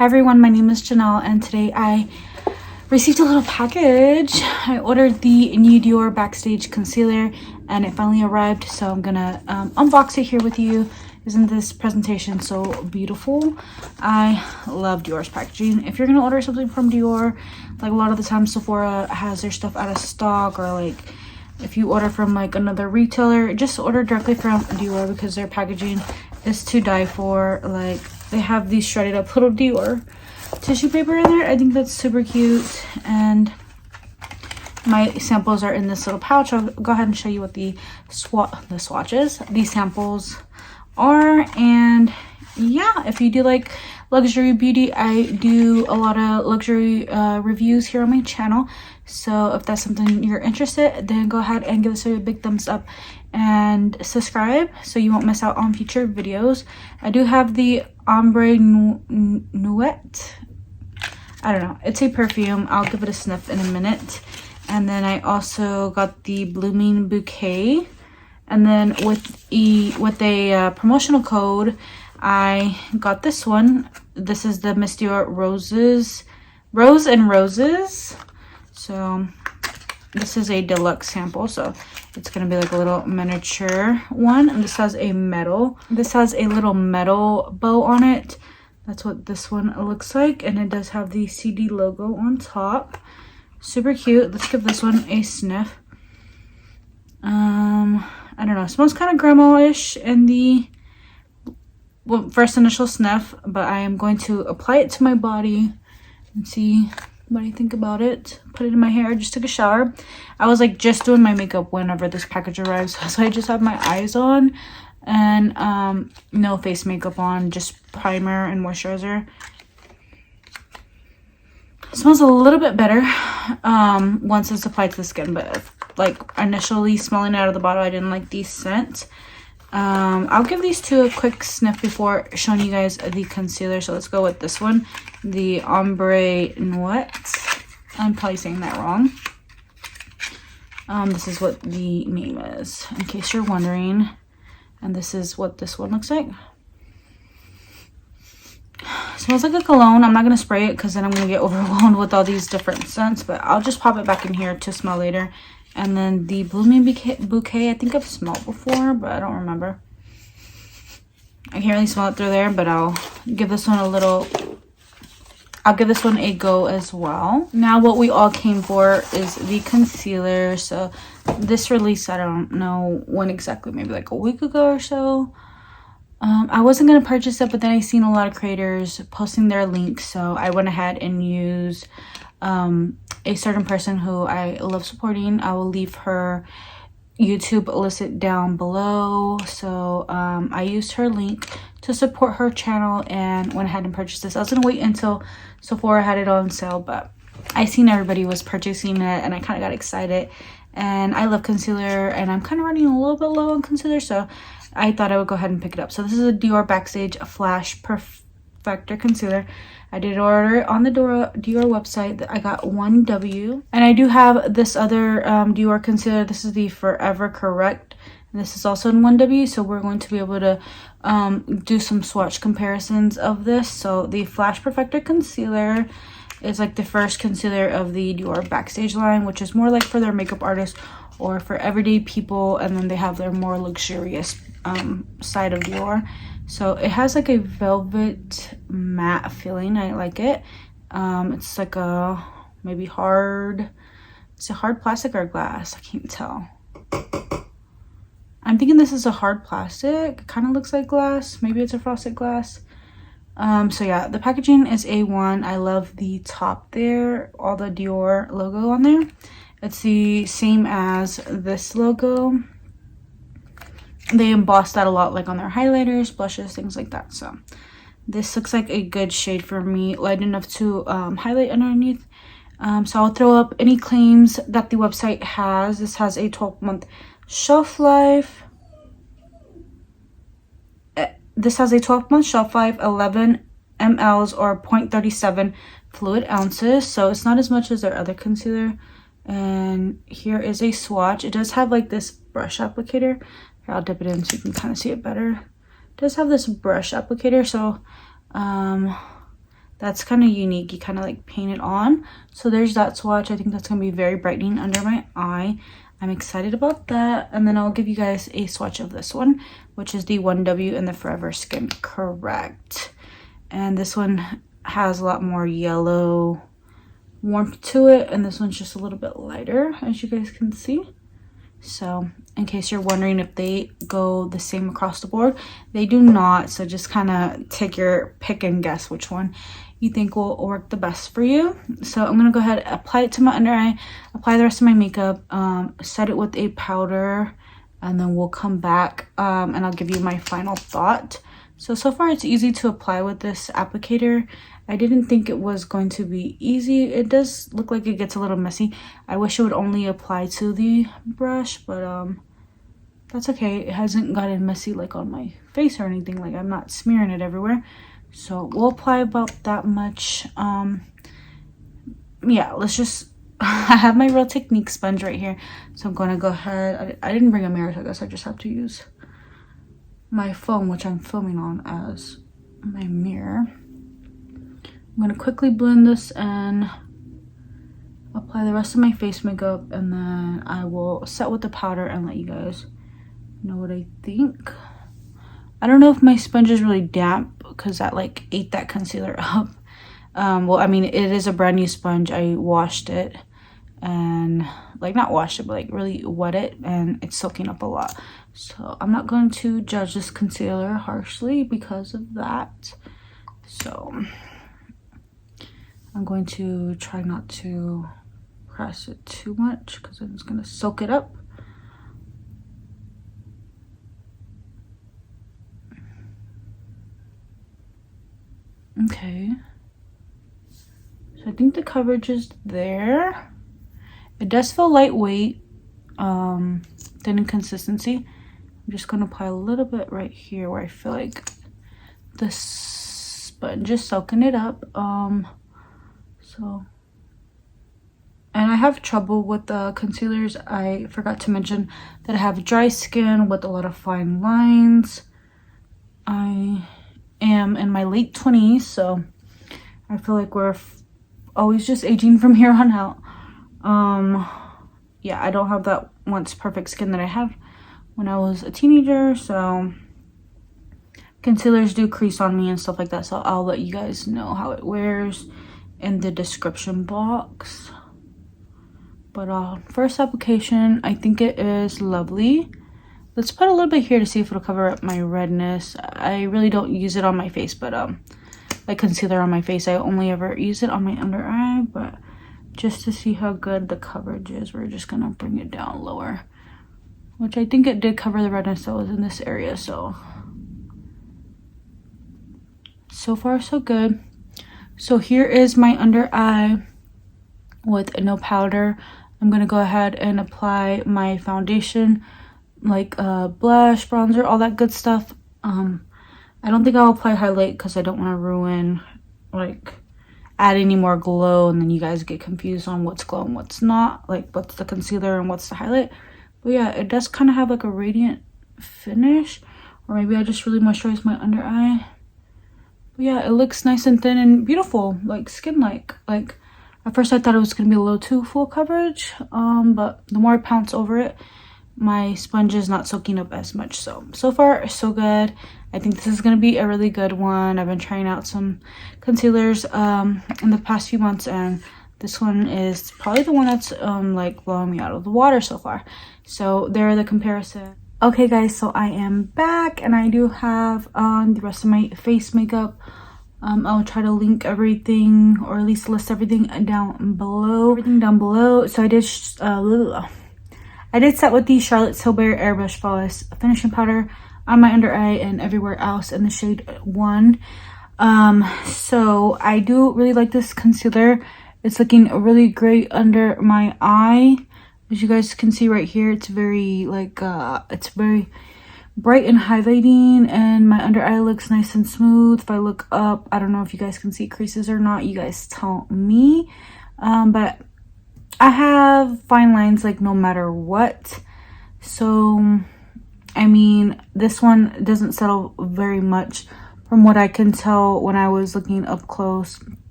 Hi everyone, my name is Janelle and today I received a little package. I ordered the new Dior Backstage Concealer and it finally arrived, so I'm gonna unbox it here with you. Isn't this presentation so beautiful? I love Dior's packaging. If you're gonna order something from Dior, like a lot of the time Sephora has their stuff out of stock, or like if you order from like another retailer, just order directly from Dior because their packaging is to die for. Like, they have these shredded up little Dior tissue paper in there. I think that's super cute, and my samples are in this little pouch. I'll go ahead and show you what the swatches, these samples are. And yeah, if you do like luxury beauty, I do a lot of luxury reviews here on my channel, so if that's something you're interested, then go ahead and give this a big thumbs up and subscribe so you won't miss out on future videos. I do have the Ombre Nuet. I don't know, it's a perfume. I'll give it a sniff in a minute. And then I also got the Blooming Bouquet, and then with a promotional code I got this one. This is the Miss Dior Rose and Roses. So this is a deluxe sample, so it's gonna be like a little miniature one. And this has a little metal bow on it. That's what this one looks like, and it does have the CD logo on top. Super cute. Let's give this one a sniff. I don't know, it smells kind of grandma-ish in the first initial sniff, but I am going to apply it to my body and see what I think about it. Put it in my hair. Just took a shower. I was like just doing my makeup whenever this package arrived, so I just have my eyes on and no face makeup on, just primer and moisturizer. It smells a little bit better once it's applied to the skin, but like initially smelling it out of the bottle, I didn't like the scent. I'll give these two a quick sniff before showing you guys the concealer. So let's go with this one, the Ombre Nuet. I'm probably saying that wrong. This is what the name is, in case you're wondering. And this is what this one looks like. Smells like a cologne. I'm not going to spray it because then I'm going to get overwhelmed with all these different scents, but I'll just pop it back in here to smell later. And then the Blooming Bouquet, I think I've smelled before, but I don't remember. I can't really smell it through there, but I'll give this one a go as well. Now what we all came for is the concealer. So this release, I don't know when exactly, maybe like a week ago or so. I wasn't going to purchase it, but then I seen a lot of creators posting their links, so I went ahead and used a certain person who I love supporting. I will leave her YouTube listed down below. So I used her link to support her channel and went ahead and purchased this. I was gonna wait until Sephora had it on sale, but I seen everybody was purchasing it and I kind of got excited. And I love concealer and I'm kind of running a little bit low on concealer, so I thought I would go ahead and pick it up. So this is a Dior Backstage Flash Perfector Concealer. I did order it on the Dior website. I got 1W. And I do have this other Dior concealer. This is the Forever Correct. And this is also in 1W. So we're going to be able to do some swatch comparisons of this. So the Flash Perfector Concealer is like the first concealer of the Dior Backstage line, which is more like for their makeup artists or for everyday people. And then they have their more luxurious side of Dior. So it has like a velvet matte feeling. I like it. It's like a maybe hard, it's a hard plastic or glass, I can't tell. I'm thinking this is a hard plastic. It kind of looks like glass. Maybe it's a frosted glass. So yeah, the packaging is A1. I love the top there, all the Dior logo on there. It's the same as this logo. They embossed that a lot, like on their highlighters, blushes, things like that. So this looks like a good shade for me, light enough to highlight underneath. So I'll throw up any claims that the website has. This has a 12-month shelf life. This has a 12-month shelf life, 11 mLs or 0.37 fluid ounces. So it's not as much as their other concealer. And here is a swatch. It does have like this brush applicator. Here, I'll dip it in so you can kind of see it better. It does have this brush applicator, so that's kind of unique. You kind of like paint it on. So there's that swatch. I think that's going to be very brightening under my eye. I'm excited about that. And then I'll give you guys a swatch of this one, which is the 1W in the Forever Skin Correct. And this one has a lot more yellow warmth to it, and this one's just a little bit lighter, as you guys can see. So in case you're wondering if they go the same across the board, they do not. So just kind of take your pick and guess which one you think will work the best for you. So I'm gonna go ahead, apply it to my under eye, apply the rest of my makeup, set it with a powder, and then we'll come back and I'll give you my final thought. So far it's easy to apply with this applicator. I didn't think it was going to be easy. It does look like it gets a little messy. I wish it would only apply to the brush, but that's okay. It hasn't gotten messy like on my face or anything. Like I'm not smearing it everywhere. So we'll apply about that much. Yeah, let's just I have my Real Technique sponge right here. So I'm going to go ahead. I didn't bring a mirror, so I guess I just have to use my phone, which I'm filming on, as my mirror. I'm going to quickly blend this and apply the rest of my face makeup, and then I will set with the powder and let you guys know what I think. I don't know if my sponge is really damp because that like ate that concealer up. Well, I mean, it is a brand new sponge. I washed it and like not washed it, but like really wet it, and it's soaking up a lot. So I'm not going to judge this concealer harshly because of that. So I'm going to try not to press it too much because I'm just going to soak it up. Okay. So I think the coverage is there. It does feel lightweight, thin in consistency. I'm just going to apply a little bit right here where I feel like the sponge is soaking it up. And I have trouble with the concealers. I forgot to mention that I have dry skin with a lot of fine lines. I am in my late 20s, so I feel like we're always just aging from here on out. Yeah, I don't have that once perfect skin that I have when I was a teenager, so concealers do crease on me and stuff like that, so I'll let you guys know how it wears in the description box. But first application, I think it is lovely. Let's put a little bit here to see if it'll cover up my redness. I really don't use it on my face, but like concealer on my face, I only ever use it on my under eye. But just to see how good the coverage is, we're just gonna bring it down lower, which I think it did cover the redness that was in this area. So far so good. So here is my under eye with no powder. I'm gonna go ahead and apply my foundation, like blush, bronzer, all that good stuff. I don't think I'll apply highlight because I don't want to ruin, like, add any more glow and then you guys get confused on what's glow and what's not, like what's the concealer and what's the highlight. But yeah, it does kind of have like a radiant finish, or maybe I just really moisturize my under eye. But yeah, it looks nice and thin and beautiful, like skin-like. Like at first I thought it was gonna be a little too full coverage, but the more I pounce over it, my sponge is not soaking up as much. So far so good. I think this is going to be a really good one. I've been trying out some concealers in the past few months, and this one is probably the one that's like blowing me out of the water so far. So there are the comparison. Okay guys, so I am back and I do have the rest of my face makeup. I'll try to link everything, or at least list everything down below. So I did set with the Charlotte Tilbury Airbrush Flawless Finishing Powder on my under eye and everywhere else in the shade 1. So I do really like this concealer. It's looking really great under my eye. As you guys can see right here, it's very like it's very bright and highlighting, and my under eye looks nice and smooth. If I look up, I don't know if you guys can see creases or not, you guys tell me. But I have fine lines like no matter what. So I mean, this one doesn't settle very much from what I can tell when I was looking up close.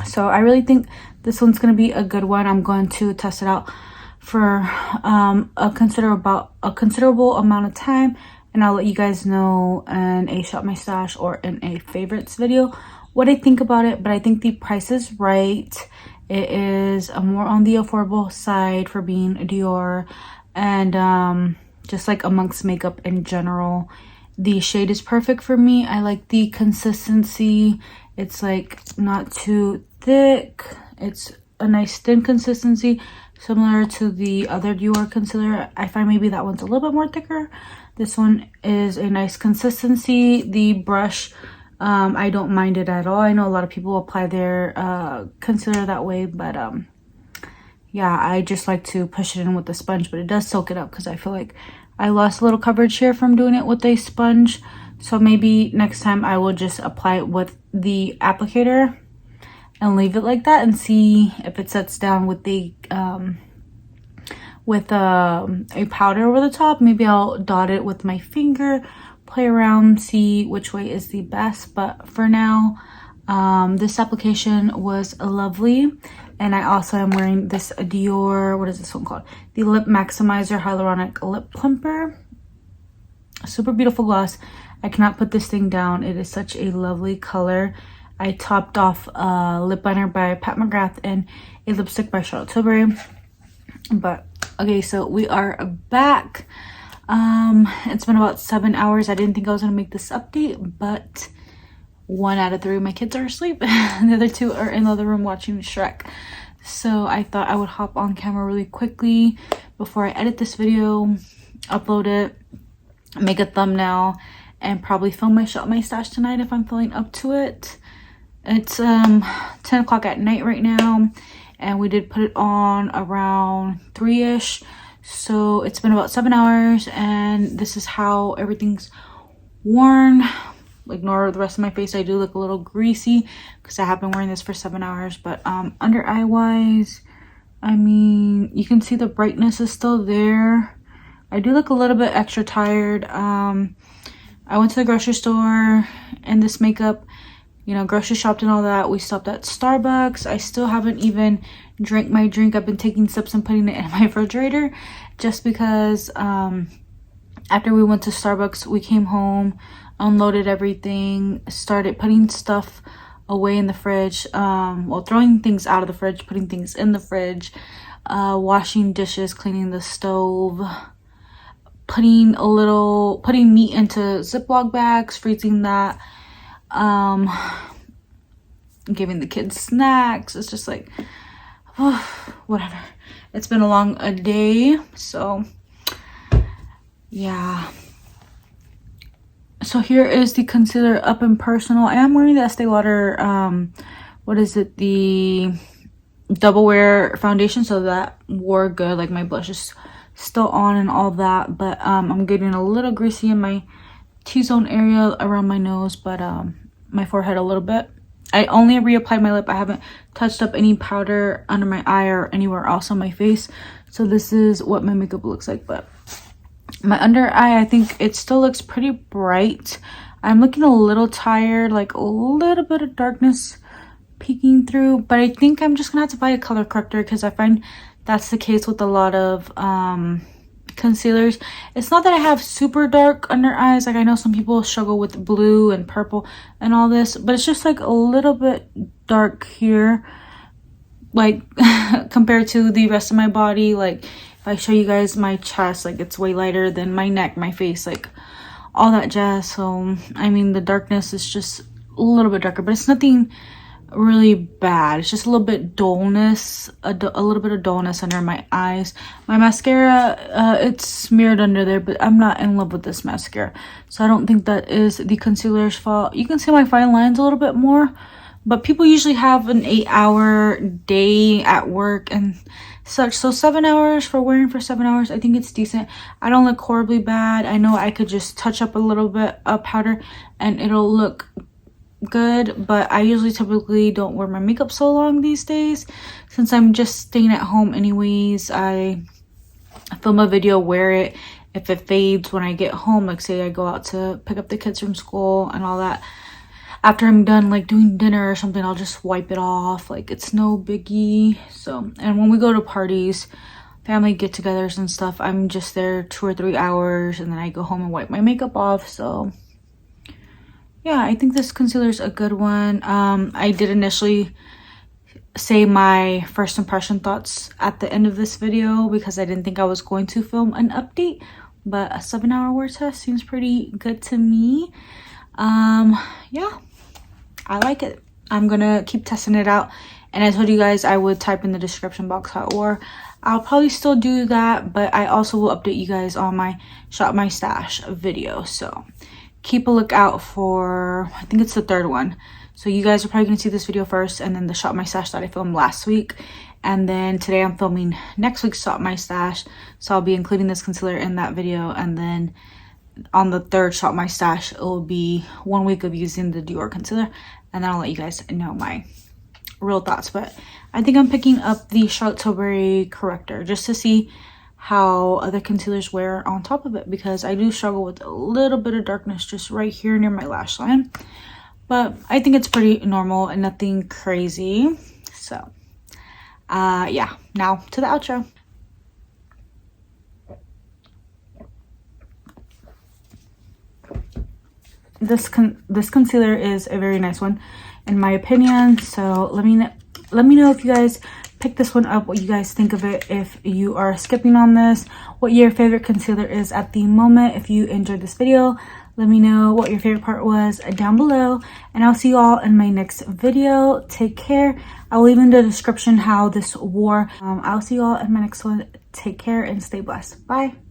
So I really think this one's going to be a good one. I'm going to test it out for a considerable amount of time, and I'll let you guys know in a shop my stash or in a favorites video what I think about it. But I think the price is right. It is more on the affordable side for being a Dior, and just like amongst makeup in general, the shade is perfect for me. I like the consistency. It's like not too thick. It's a nice thin consistency, similar to the other Dior concealer. I find maybe that one's a little bit more thicker. This one is a nice consistency. The brush, I don't mind it at all. I know a lot of people apply their concealer that way, but yeah, I just like to push it in with the sponge, but it does soak it up because I feel like I lost a little coverage here from doing it with a sponge. So maybe next time I will just apply it with the applicator and leave it like that and see if it sets down with the a powder over the top. Maybe I'll dot it with my finger, play around, see which way is the best. But for now, this application was lovely. And I also am wearing this Dior, what is this one called? The Lip Maximizer Hyaluronic Lip Plumper. Super beautiful gloss. I cannot put this thing down. It is such a lovely color. I topped off a lip liner by Pat McGrath and a lipstick by Charlotte Tilbury. But okay, so we are back. It's been about 7 hours. I didn't think I was gonna make this update, but 1 out of 3 of my kids are asleep. And the other 2 are in the other room watching Shrek. So I thought I would hop on camera really quickly before I edit this video, upload it, make a thumbnail, and probably film my shop my stash tonight if I'm feeling up to it. It's 10 o'clock at night right now, and we did put it on around 3ish. So it's been about 7 hours, and this is how everything's worn. Ignore the rest of my face. I do look a little greasy because I have been wearing this for 7 hours. But under eye wise, I mean, you can see the brightness is still there. I do look a little bit extra tired. I went to the grocery store and this makeup, you know, grocery shopped and all that. We stopped at Starbucks. I still haven't even drank my drink. I've been taking sips and putting it in my refrigerator just because after we went to Starbucks, we came home, unloaded everything, started putting stuff away in the fridge, well, throwing things out of the fridge, putting things in the fridge, washing dishes, cleaning the stove, putting meat into Ziploc bags, freezing that, giving the kids snacks. It's just like, whatever. It's been a long day, so yeah. So here is the concealer up and personal. I am wearing the Estee Lauder, what is it, the double wear foundation, so that wore good. Like, my blush is still on and all that, but I'm getting a little greasy in my T-zone area around my nose, but my forehead a little bit. I only reapplied my lip. I haven't touched up any powder under my eye or anywhere else on my face. So this is what my makeup looks like. But my under eye, I think it still looks pretty bright. I'm looking a little tired, like a little bit of darkness peeking through. But I think I'm just gonna have to buy a color corrector because I find that's the case with a lot of concealers. It's not that I have super dark under eyes. Like, I know some people struggle with blue and purple and all this, but it's just like a little bit dark here, like compared to the rest of my body. Like, if I show you guys my chest, like, it's way lighter than my neck, my face, like all that jazz. So I mean, the darkness is just a little bit darker, but it's nothing really bad. It's just a little bit dullness, a little bit of dullness under my eyes. My mascara, it's smeared under there, but I'm not in love with this mascara, so I don't think that is the concealer's fault. You can see my fine lines a little bit more, but people usually have an 8-hour day at work and such, so 7 hours for wearing for 7 hours, I think it's decent. I don't look horribly bad. I know I could just touch up a little bit of powder and it'll look good, but I usually typically don't wear my makeup so long these days since I'm just staying at home anyways. I film a video, wear it. If it fades when I get home, like say I go out to pick up the kids from school and all that, after I'm done like doing dinner or something, I'll just wipe it off. Like, it's no biggie. So, and when we go to parties, family get-togethers and stuff, I'm just there 2 or 3 hours, and then I go home and wipe my makeup off. So yeah, I think this concealer is a good one. I did initially say my first impression thoughts at the end of this video because I didn't think I was going to film an update, but a 7-hour wear test seems pretty good to me. Yeah, I like it. I'm gonna keep testing it out, and I told you guys I would type in the description box how it wore. I'll probably still do that, but I also will update you guys on my shop my stash video, so keep a lookout for, I think it's the 3rd one. So you guys are probably gonna see this video first, and then the shop my stash that I filmed last week, and then today I'm filming next week's shop my stash, so I'll be including this concealer in that video. And then on the 3rd shop my stash, it will be 1 week of using the Dior concealer, and then I'll let you guys know my real thoughts. But I think I'm picking up the Charlotte Tilbury corrector just to see how other concealers wear on top of it, because I do struggle with a little bit of darkness just right here near my lash line, but I think it's pretty normal and nothing crazy. So yeah, now to the outro. This concealer is a very nice one in my opinion, so let me know if you guys pick this one up, what you guys think of it, if you are skipping on this, what your favorite concealer is at the moment. If you enjoyed this video, let me know what your favorite part was down below, and I'll see you all in my next video. Take care. I'll leave in the description how this wore. I'll see you all in my next one. Take care and stay blessed. Bye.